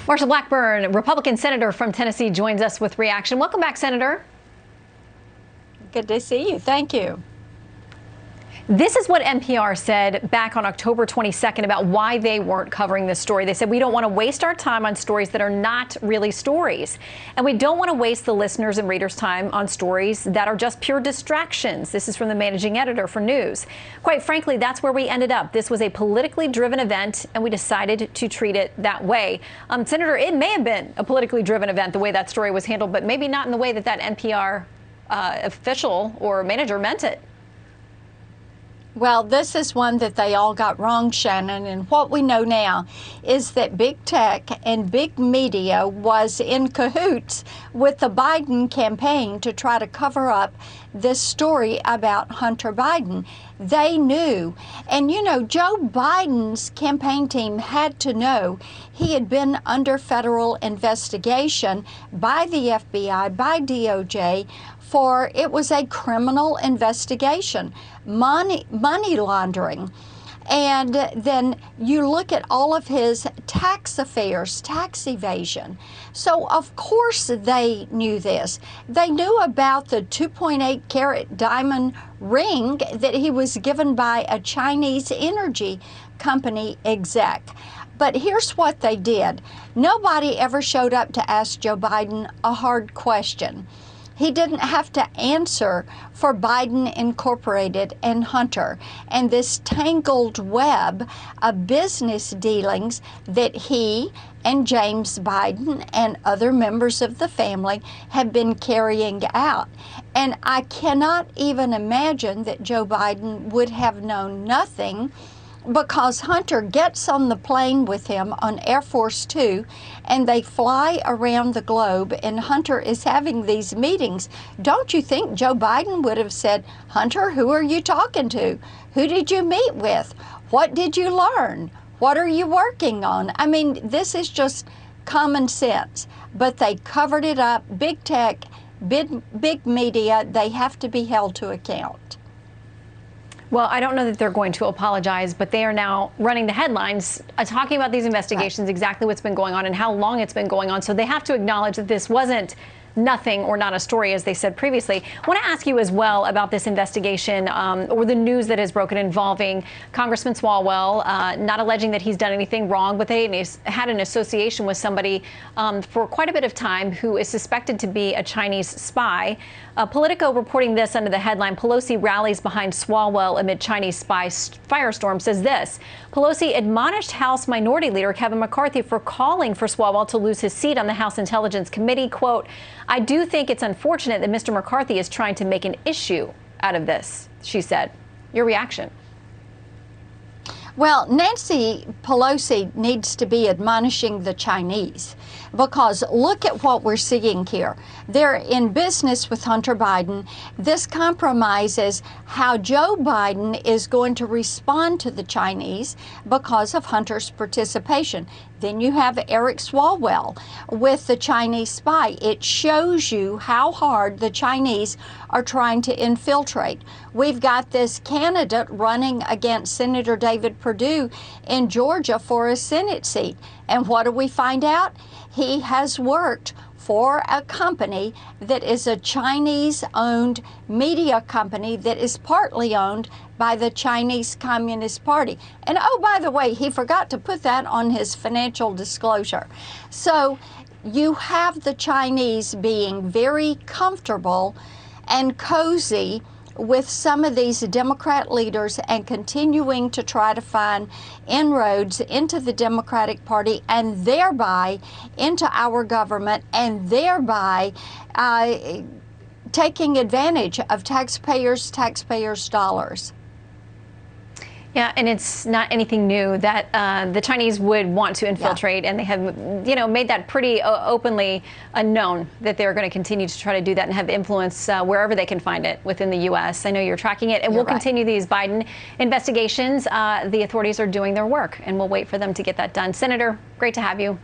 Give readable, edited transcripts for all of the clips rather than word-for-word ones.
Marsha Blackburn, Republican senator from Tennessee, joins us with reaction. Welcome back, Senator. Good to see you. Thank you. This is what NPR said back on October 22nd about why they weren't covering this story. They said, we don't want to waste our time on stories that are not really stories. And we don't want to waste the listeners and readers' time on stories that are just pure distractions. This is from the managing editor for news. Quite frankly, that's where we ended up. This was a politically driven event, and we decided to treat it that way. Senator, it may have been a politically driven event, the way that story was handled, but maybe not in the way that that NPR official or manager meant it. Well, this is one that they all got wrong, Shannon, and what we know now is that big tech and big media was in cahoots with the Biden campaign to try to cover up this story about Hunter Biden. They knew, and you know, Joe Biden's campaign team had to know he had been under federal investigation by the FBI, by DOJ, for it was a criminal investigation, money laundering. And then you look at all of his tax affairs, tax evasion. So of course they knew this. They knew about the 2.8 carat diamond ring that he was given by a Chinese energy company exec. But here's what they did. Nobody ever showed up to ask Joe Biden a hard question. He didn't have to answer for Biden Incorporated and Hunter and this tangled web of business dealings that he and James Biden and other members of the family have been carrying out. And I cannot even imagine that Joe Biden would have known nothing, because Hunter gets on the plane with him on Air Force Two, and they fly around the globe, and Hunter is having these meetings. Don't you think Joe Biden would have said, Hunter, who are you talking to? Who did you meet with? What did you learn? What are you working on? I mean, this is just common sense, but they covered it up. Big tech, big media, they have to be held to account. Well, I don't know that they're going to apologize, but they are now running the headlines, talking about these investigations, right, exactly what's been going on and how long it's been going on. So they have to acknowledge that this wasn't nothing or not a story, as they said previously. I want to ask you as well about this investigation or the news that has broken involving Congressman Swalwell, not alleging that he's done anything wrong, but they had an association with somebody for quite a bit of time who is suspected to be a Chinese spy. Politico reporting this under the headline, Pelosi rallies behind Swalwell amid Chinese spy firestorm, says this: Pelosi admonished House Minority Leader Kevin McCarthy for calling for Swalwell to lose his seat on the House Intelligence Committee. Quote, I do think it's unfortunate that Mr. McCarthy is trying to make an issue out of this, she said. Your reaction? Well, Nancy Pelosi needs to be admonishing the Chinese, because look at what we're seeing here. They're in business with Hunter Biden. This compromises how Joe Biden is going to respond to the Chinese because of Hunter's participation. Then you have Eric Swalwell with the Chinese spy. It shows you how hard the Chinese are trying to infiltrate. We've got this candidate running against Senator David Perdue in Georgia for a Senate seat. And what do we find out? He has worked for a company that is a Chinese-owned media company that is partly owned by the Chinese Communist Party. And oh, by the way, he forgot to put that on his financial disclosure. So you have the Chinese being very comfortable and cozy with some of these Democrat leaders and continuing to try to find inroads into the Democratic Party and thereby into our government, and thereby taking advantage of taxpayers' dollars. Yeah, and it's not anything new that the Chinese would want to infiltrate, and they have, made that pretty openly known that they're going to continue to try to do that and have influence wherever they can find it within the U.S. I know you're tracking it, and we'll continue these Biden investigations. The authorities are doing their work, and we'll wait for them to get that done. Senator, great to have you.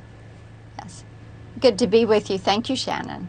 Yes, good to be with you. Thank you, Shannon.